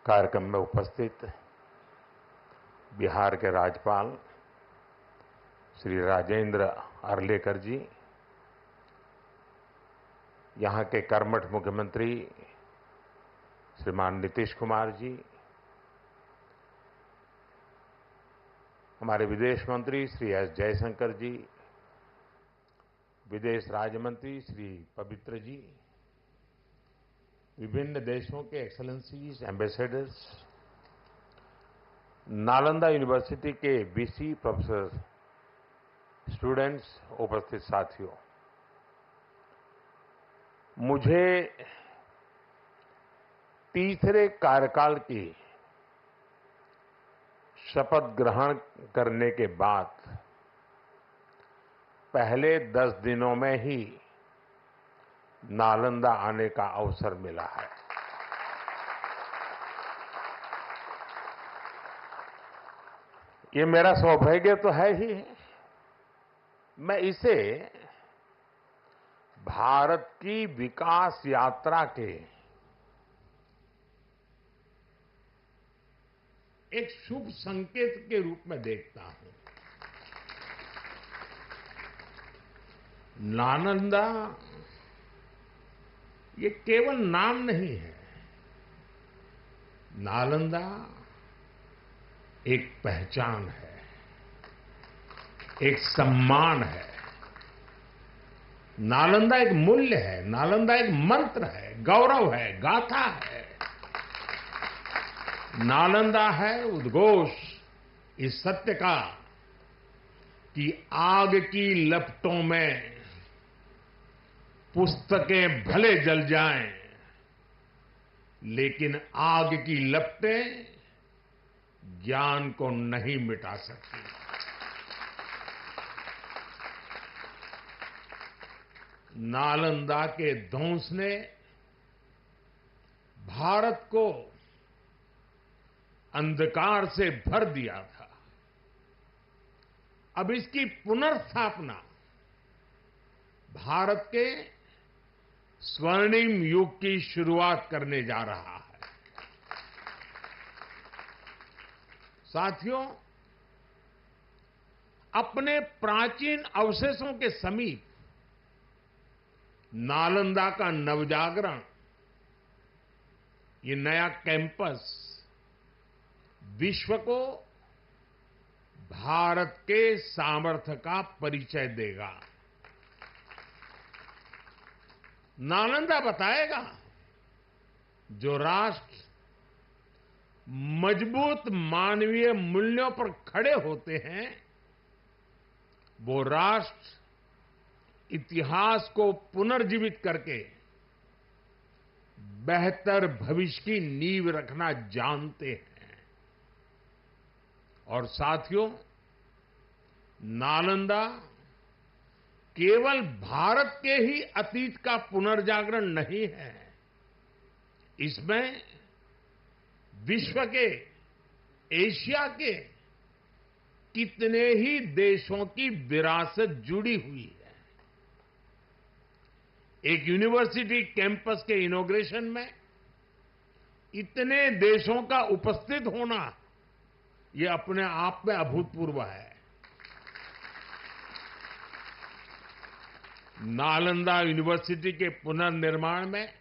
कार्यक्रम में उपस्थित बिहार के राज्यपाल श्री राजेंद्र अर्लेकर जी, यहां के कर्मठ मुख्यमंत्री श्रीमान नीतीश कुमार जी, हमारे विदेश मंत्री श्री एस जयशंकर जी, विदेश राज्य मंत्री श्री पवित्र जी, विभिन्न देशों के एक्सेलेंसीज, एम्बेसडर्स, नालंदा यूनिवर्सिटी के वीसी प्रोफेसर, स्टूडेंट्स, उपस्थित साथियों, मुझे तीसरे कार्यकाल की शपथ ग्रहण करने के बाद पहले 10 दिनों में ही नालंदा आने का अवसर मिला है। ये मेरा सौभाग्य तो है ही। मैं इसे भारत की विकास यात्रा के एक शुभ संकेत के रूप में देखता हूं। नालंदा ये केवल नाम नहीं है। नालंदा एक पहचान है, एक सम्मान है। नालंदा एक मूल्य है, नालंदा एक मंत्र है, गौरव है, गाथा है। नालंदा है उद्घोष इस सत्य का कि आग की लपटों में पुस्तकें भले जल जाएं, लेकिन आग की लपटें ज्ञान को नहीं मिटा सकती। नालंदा के ध्वंस ने भारत को अंधकार से भर दिया था। अब इसकी पुनर्स्थापना भारत के स्वर्णिम युग की शुरुआत करने जा रहा है। साथियों, अपने प्राचीन अवशेषों के समीप नालंदा का नवजागरण, ये नया कैंपस विश्व को भारत के सामर्थ्य का परिचय देगा। नालंदा बताएगा, जो राष्ट्र मजबूत मानवीय मूल्यों पर खड़े होते हैं, वो राष्ट्र इतिहास को पुनर्जीवित करके बेहतर भविष्य की नींव रखना जानते हैं। और साथियों, नालंदा केवल भारत के ही अतीत का पुनर्जागरण नहीं है, इसमें विश्व के, एशिया के कितने ही देशों की विरासत जुड़ी हुई है। एक यूनिवर्सिटी कैंपस के इनॉग्रेशन में इतने देशों का उपस्थित होना, ये अपने आप में अभूतपूर्व है। नालंदा यूनिवर्सिटी के पुनर्निर्माण में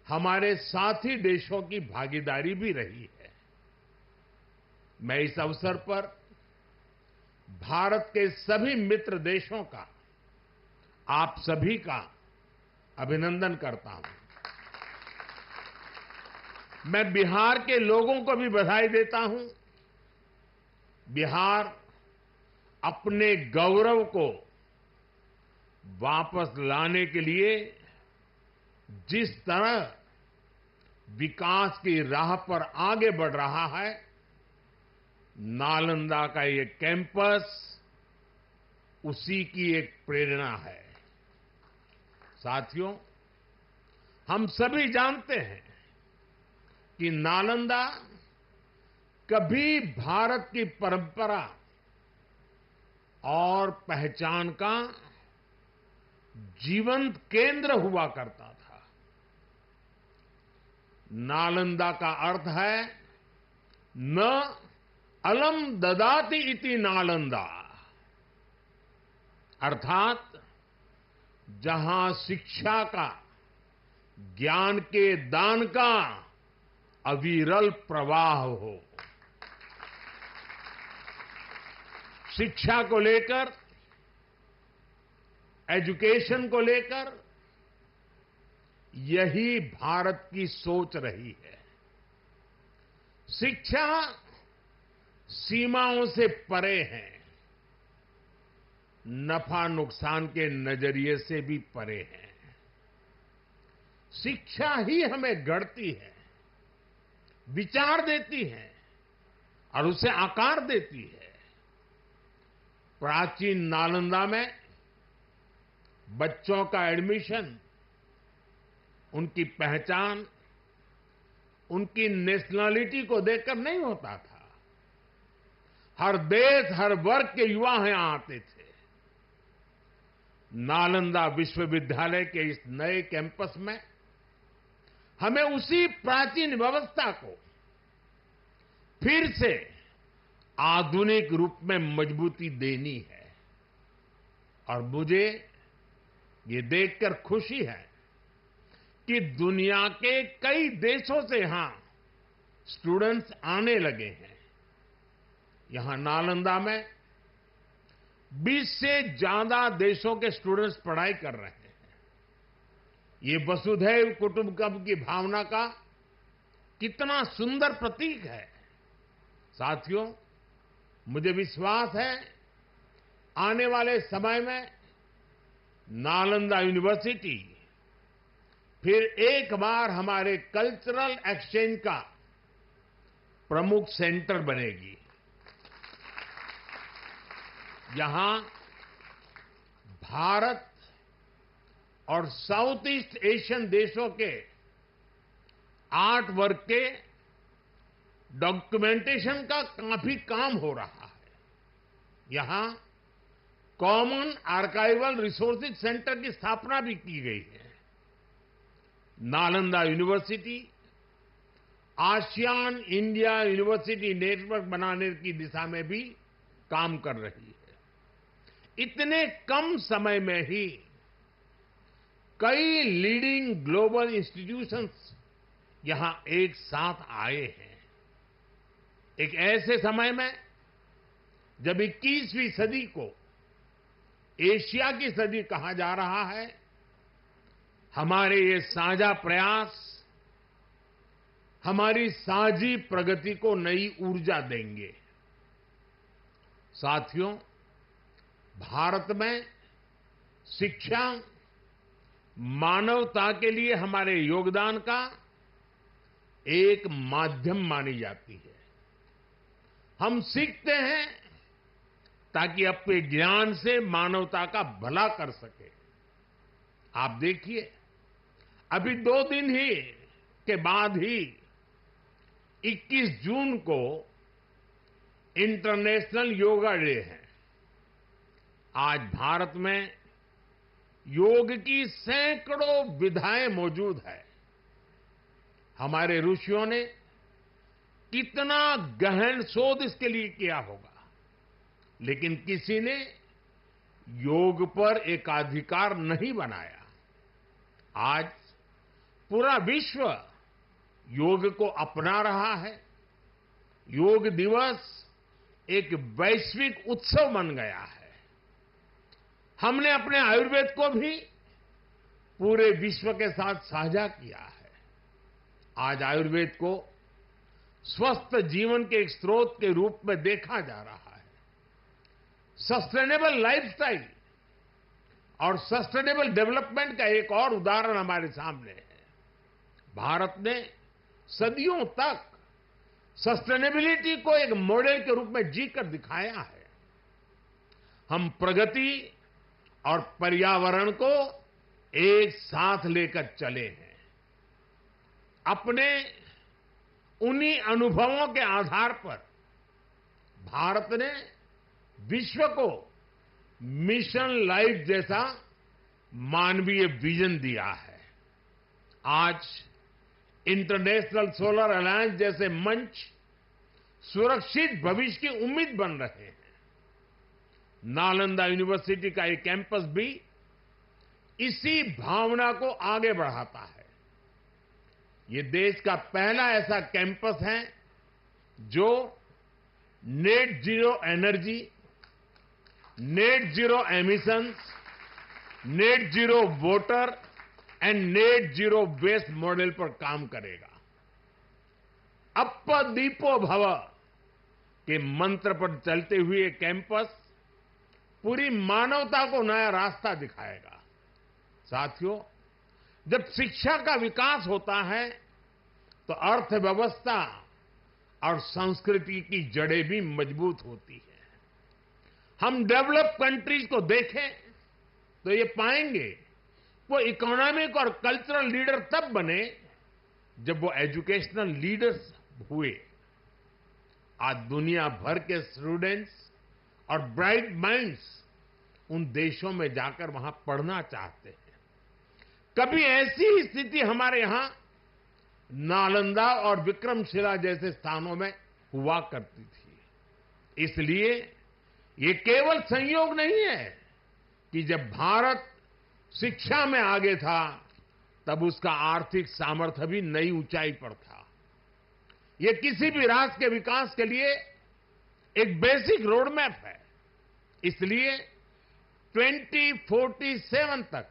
हमारे साथी देशों की भागीदारी भी रही है। मैं इस अवसर पर भारत के सभी मित्र देशों का, आप सभी का अभिनंदन करता हूं। मैं बिहार के लोगों को भी बधाई देता हूं। बिहार अपने गौरव को वापस लाने के लिए जिस तरह विकास की राह पर आगे बढ़ रहा है, नालंदा का ये कैंपस उसी की एक प्रेरणा है। साथियों, हम सभी जानते हैं कि नालंदा कभी भारत की परंपरा और पहचान का जीवंत केंद्र हुआ करता था। नालंदा का अर्थ है न अलम ददाति इति नालंदा, अर्थात जहां शिक्षा का, ज्ञान के दान का अविरल प्रवाह हो। शिक्षा को लेकर, एजुकेशन को लेकर यही भारत की सोच रही है। शिक्षा सीमाओं से परे है, नफा नुकसान के नजरिए से भी परे है। शिक्षा ही हमें गढ़ती है, विचार देती है और उसे आकार देती है। प्राचीन नालंदा में बच्चों का एडमिशन, उनकी पहचान, उनकी नेशनलिटी को देखकर नहीं होता था। हर देश, हर वर्ग के युवा यहां आते थे। नालंदा विश्वविद्यालय के इस नए कैंपस में हमें उसी प्राचीन व्यवस्था को फिर से आधुनिक रूप में मजबूती देनी है। और मुझे ये देखकर खुशी है कि दुनिया के कई देशों से यहां स्टूडेंट्स आने लगे हैं। यहां नालंदा में 20 से ज्यादा देशों के स्टूडेंट्स पढ़ाई कर रहे हैं। ये वसुधैव कुटुंबकम की भावना का कितना सुंदर प्रतीक है। साथियों, मुझे विश्वास है आने वाले समय में नालंदा यूनिवर्सिटी फिर एक बार हमारे कल्चरल एक्सचेंज का प्रमुख सेंटर बनेगी। यहां भारत और साउथ ईस्ट एशियन देशों के आर्ट वर्क के डॉक्यूमेंटेशन का काफी काम हो रहा है। यहां कॉमन आर्काइवल रिसोर्सेज सेंटर की स्थापना भी की गई है। Nalanda university ASEAN India university network बनाने की दिशा में भी काम कर रही है। इतने कम समय में ही कई लीडिंग ग्लोबल इंस्टीट्यूशंस यहां एक साथ आए हैं। एक ऐसे समय में जब 21वीं सदी को एशिया की सदी कहा जा रहा है, हमारे ये साझा प्रयास हमारी साझी प्रगति को नई ऊर्जा देंगे। साथियों, भारत में शिक्षा मानवता के लिए हमारे योगदान का एक माध्यम मानी जाती है। हम सीखते हैं ताकि अपने ज्ञान से मानवता का भला कर सके। आप देखिए, अभी 2 दिन ही के बाद ही 21 जून को इंटरनेशनल योगा डे है। आज भारत में योग की सैकड़ों विधाएं मौजूद है। हमारे ऋषियों ने कितना गहन शोध इसके लिए किया होगा, लेकिन किसी ने योग पर एकाधिकार नहीं बनाया। आज पूरा विश्व योग को अपना रहा है। योग दिवस एक वैश्विक उत्सव बन गया है। हमने अपने आयुर्वेद को भी पूरे विश्व के साथ साझा किया है। आज आयुर्वेद को स्वस्थ जीवन के एक स्रोत के रूप में देखा जा रहा है। सस्टेनेबल लाइफस्टाइल और सस्टेनेबल डेवलपमेंट का एक और उदाहरण हमारे सामने है। भारत ने सदियों तक सस्टेनेबिलिटी को एक मॉडल के रूप में जीकर दिखाया है। हम प्रगति और पर्यावरण को एक साथ लेकर चले हैं। अपने उन्हीं अनुभवों के आधार पर भारत ने विश्व को मिशन लाइफ जैसा मानवीय विजन दिया है। आज इंटरनेशनल सोलर अलायंस जैसे मंच सुरक्षित भविष्य की उम्मीद बन रहे हैं। नालंदा यूनिवर्सिटी का ये कैंपस भी इसी भावना को आगे बढ़ाता है। ये देश का पहला ऐसा कैंपस है जो net zero energy, net zero emissions, net zero water and net zero waste model पर काम करेगा। अप्प दीपो भव के मंत्र पर चलते हुए कैंपस पूरी मानवता को नया रास्ता दिखाएगा। साथियों, जब शिक्षा का विकास होता है तो अर्थव्यवस्था और संस्कृति की जड़ें भी मजबूत होती है। हम डेवलप कंट्रीज को देखें तो ये पाएंगे वो इकोनॉमिक और कल्चरल लीडर तब बने जब वो एजुकेशनल लीडर्स हुए। आज दुनिया भर के स्टूडेंट्स और ब्राइट माइंड्स उन देशों में जाकर वहां पढ़ना चाहते हैं। कभी ऐसी स्थिति हमारे यहां नालंदा और विक्रमशिला जैसे स्थानों में हुआ करती थी। इसलिए ये केवल संयोग नहीं है कि जब भारत शिक्षा में आगे था तब उसका आर्थिक सामर्थ्य भी नई ऊंचाई पर था। ये किसी भी राष्ट्र के विकास के लिए एक बेसिक रोड मैप है। इसलिए 2047 तक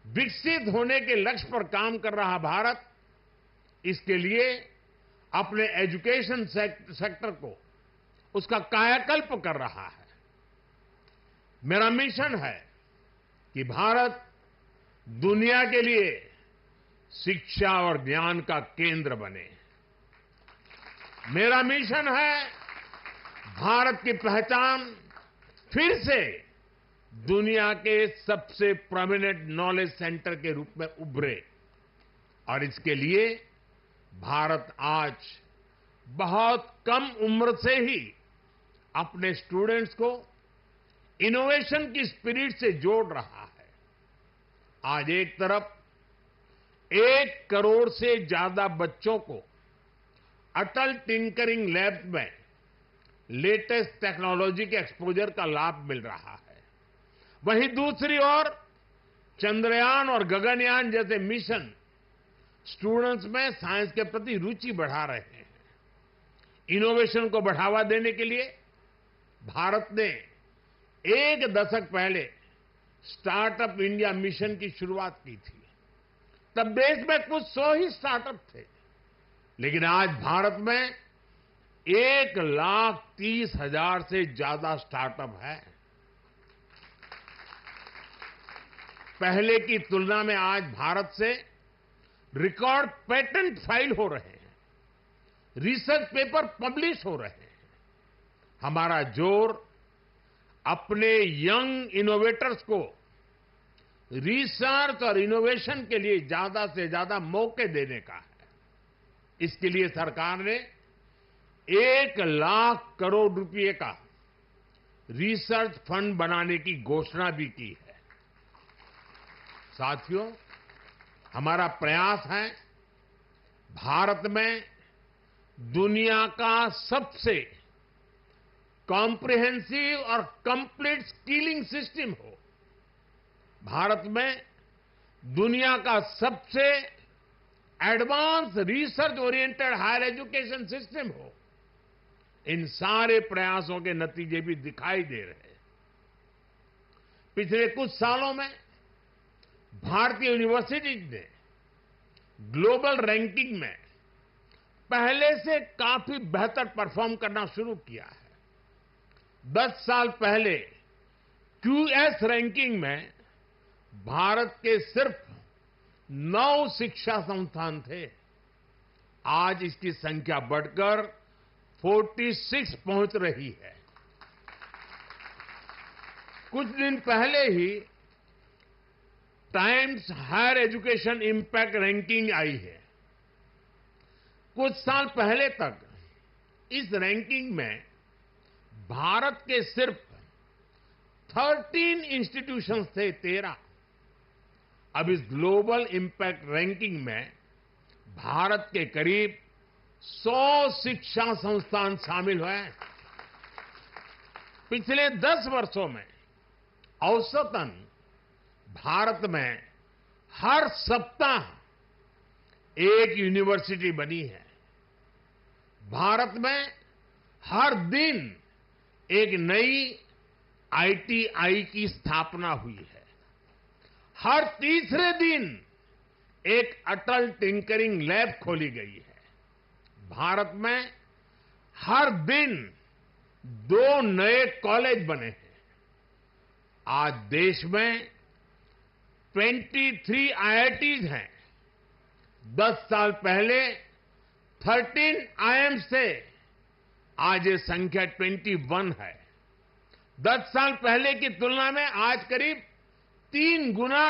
विकसित होने के लक्ष्य पर काम कर रहा भारत इसके लिए अपने एजुकेशन सेक्टर को उसका कायाकल्प कर रहा है। मेरा मिशन है कि भारत दुनिया के लिए शिक्षा और ज्ञान का केंद्र बने। मेरा मिशन है भारत की पहचान फिर से दुनिया के सबसे प्रोमिनेंट नॉलेज सेंटर के रूप में उभरे। और इसके लिए भारत आज बहुत कम उम्र से ही अपने स्टूडेंट्स को इनोवेशन की स्पिरिट से जोड़ रहा है। आज एक तरफ 1 करोड़ से ज्यादा बच्चों को अटल टिंकरिंग लैब में लेटेस्ट टेक्नोलॉजी के एक्सपोजर का लाभ मिल रहा है। वहीं दूसरी ओर चंद्रयान और गगनयान जैसे मिशन स्टूडेंट्स में साइंस के प्रति रुचि बढ़ा रहे हैं। इनोवेशन को बढ़ावा देने के लिए भारत ने 1 दशक पहले स्टार्टअप इंडिया मिशन की शुरुआत की थी। तब देश में कुछ 100 ही स्टार्टअप थे, लेकिन आज भारत में 1,30,000 से ज्यादा स्टार्टअप है। पहले की तुलना में आज भारत से रिकॉर्ड पेटेंट फाइल हो रहे हैं, रिसर्च पेपर पब्लिश हो रहे हैं। हमारा जोर अपने यंग इनोवेटर्स को रिसर्च और इनोवेशन के लिए ज्यादा से ज्यादा मौके देने का है। इसके लिए सरकार ने 1 लाख करोड़ रुपए का रिसर्च फंड बनाने की घोषणा भी की है। साथियों, हमारा प्रयास है भारत में दुनिया का सबसे कॉम्प्रिहेंसिव और कंप्लीट स्किलिंग सिस्टम हो। भारत में दुनिया का सबसे advance research oriented higher education system हो। इन सारे प्रयासों के नतीजे भी दिखाई दे रहे हैं। पिछले कुछ सालों में भारतीय यूनिवर्सिटीज ने ग्लोबल रैंकिंग में पहले से काफी बेहतर परफॉर्म करना शुरू किया है। 10 साल पहले क्यूएस रैंकिंग में भारत के सिर्फ 9 शिक्षा संस्थान थे। आज इसकी संख्या बढ़कर 46 पहुंच रही है। कुछ दिन पहले ही Times Higher Education impact ranking आई है। कुछ साल पहले तक इस रैंकिंग में भारत के सिर्फ 13 इंस्टीट्यूशंस थे, 13। अब इस ग्लोबल इंपैक्ट रैंकिंग में भारत के करीब 100 शिक्षा संस्थान शामिल हुए हैं। पिछले 10 वर्षों में औसतन भारत में हर सप्ताह एक यूनिवर्सिटी बनी है। भारत में हर दिन एक नई आईटीआई की स्थापना हुई है। हर तीसरे दिन एक अटल टिंकरिंग लैब खोली गई है। भारत में हर दिन 2 नए कॉलेज बने हैं। आज देश में 23 आईआईटीज हैं। 10 साल पहले 13 आईआईएम्स थे। आज ये संख्या 21 है। 10 साल पहले की तुलना में आज करीब 3 गुना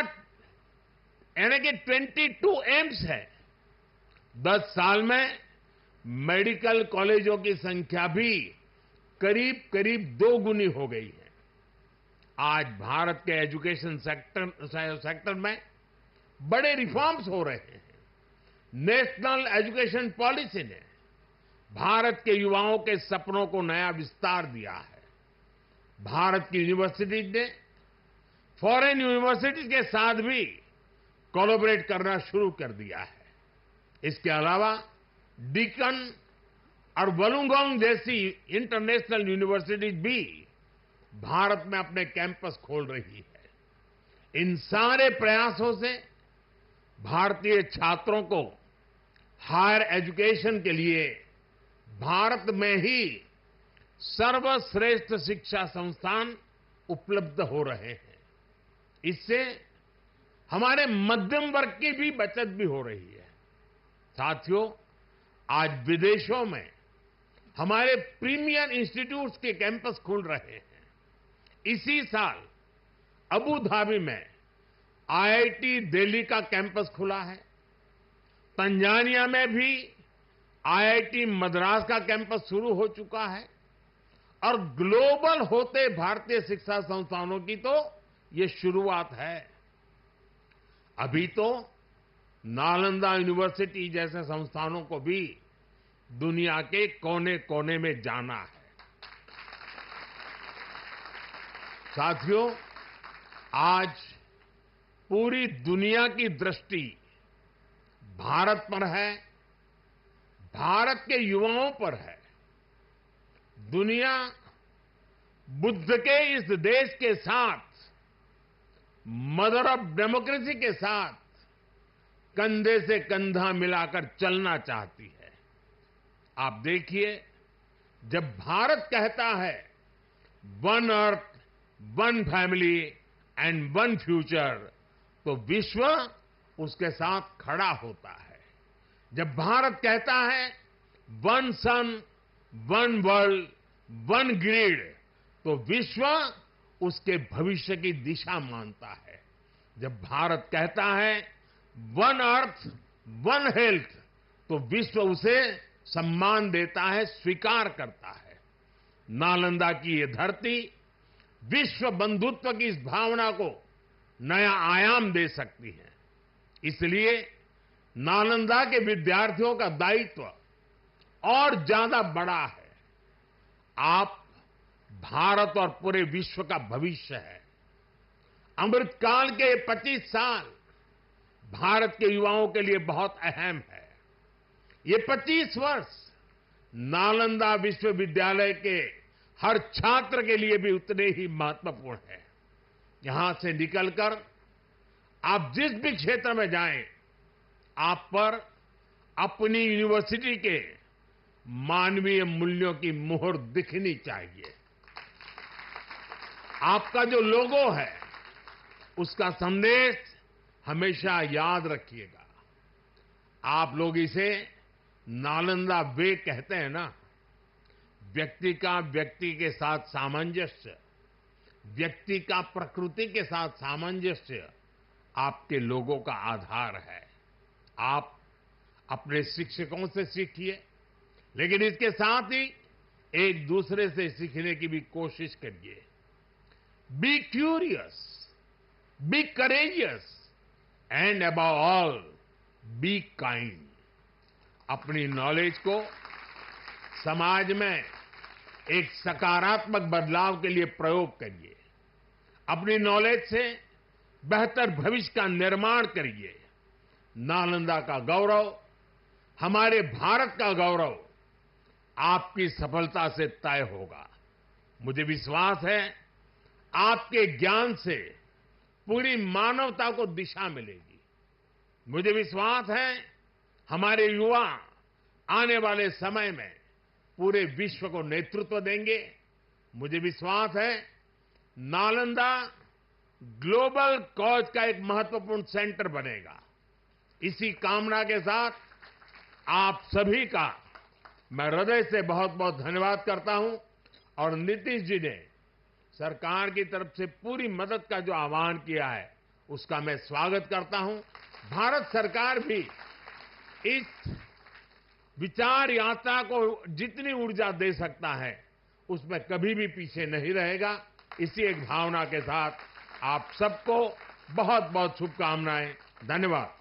यानी कि 22 एम्स है। 10 साल में मेडिकल कॉलेजों की संख्या भी करीब करीब 2 गुनी हो गई है। आज भारत के एजुकेशन सेक्टर में बड़े रिफॉर्म्स हो रहे हैं। नेशनल एजुकेशन पॉलिसी ने भारत के युवाओं के सपनों को नया विस्तार दिया है। भारत की यूनिवर्सिटीज ने फॉरेन यूनिवर्सिटीज के साथ भी कोलैबोरेट करना शुरू कर दिया है। इसके अलावा डीकन और वुलुंगोंग जैसी इंटरनेशनल यूनिवर्सिटीज भी भारत में अपने कैंपस खोल रही है। इन सारे प्रयासों से भारतीय छात्रों को हायर एजुकेशन के लिए भारत में ही सर्वश्रेष्ठ शिक्षा संस्थान उपलब्ध हो रहे हैं। इससे हमारे मध्यम वर्ग की भी बचत भी हो रही है। साथियों, आज विदेशों में हमारे प्रीमियर इंस्टीट्यूट्स के कैंपस खुल रहे हैं। इसी साल अबू धाबी में आईआईटी दिल्ली का कैंपस खुला है। तंजानिया में भी आईआईटी मद्रास का कैंपस शुरू हो चुका है। और ग्लोबल होते भारतीय शिक्षा संस्थानों की तो ये शुरुआत है। अभी तो नालंदा यूनिवर्सिटी जैसे संस्थानों को भी दुनिया के कोने कोने में जाना है। साथियों, आज पूरी दुनिया की दृष्टि भारत पर है, भारत के युवाओं पर है। दुनिया बुद्ध के इस देश के साथ, मदर ऑफ डेमोक्रेसी के साथ कंधे से कंधा मिलाकर चलना चाहती है। आप देखिए, जब भारत कहता है one earth, one family and one future, तो विश्व उसके साथ खड़ा होता है। जब भारत कहता है वन सन, वन वर्ल्ड, वन ग्रिड, तो विश्व उसके भविष्य की दिशा मानता है। जब भारत कहता है वन अर्थ, वन हेल्थ, तो विश्व उसे सम्मान देता है, स्वीकार करता है। नालंदा की ये धरती विश्व बंधुत्व की इस भावना को नया आयाम दे सकती है। इसलिए नालंदा के विद्यार्थियों का दायित्व और ज्यादा बड़ा है। आप भारत और पूरे विश्व का भविष्य है। अमृतकाल के 25 साल भारत के युवाओं के लिए बहुत अहम है। ये 25 वर्ष नालंदा विश्वविद्यालय के हर छात्र के लिए भी उतने ही महत्वपूर्ण है। यहां से निकलकर आप जिस भी क्षेत्र में जाएं, आप पर अपनी यूनिवर्सिटी के मानवीय मूल्यों की मुहर दिखनी चाहिए। आपका जो लोगो है, उसका संदेश हमेशा याद रखिएगा। आप लोग इसे नालंदा वे कहते हैं ना। व्यक्ति का व्यक्ति के साथ सामंजस्य, व्यक्ति का प्रकृति के साथ सामंजस्य आपके लोगों का आधार है। आप अपने शिक्षकों से सीखिए, लेकिन इसके साथ ही एक दूसरे से सीखने की भी कोशिश करिए। Be curious, be courageous and above all be kind. अपनी नॉलेज को समाज में एक सकारात्मक बदलाव के लिए प्रयोग करिए। अपनी नॉलेज से बेहतर भविष्य का निर्माण करिए। नालंदा का गौरव, हमारे भारत का गौरव आपकी सफलता से तय होगा। मुझे विश्वास है आपके ज्ञान से पूरी मानवता को दिशा मिलेगी। मुझे विश्वास है हमारे युवा आने वाले समय में पूरे विश्व को नेतृत्व देंगे। मुझे विश्वास है नालंदा ग्लोबल कॉज का एक महत्वपूर्ण सेंटर बनेगा। इसी कामना के साथ आप सभी का मैं हृदय से बहुत बहुत धन्यवाद करता हूं और नीतीश जी ने सरकार की तरफ से पूरी मदद का जो आह्वान किया है उसका मैं स्वागत करता हूं। भारत सरकार भी इस विचार यात्रा को जितनी ऊर्जा दे सकता है उसमें कभी भी पीछे नहीं रहेगा। इसी एक भावना के साथ आप सबको बहुत बहुत शुभकामनाएं। धन्यवाद।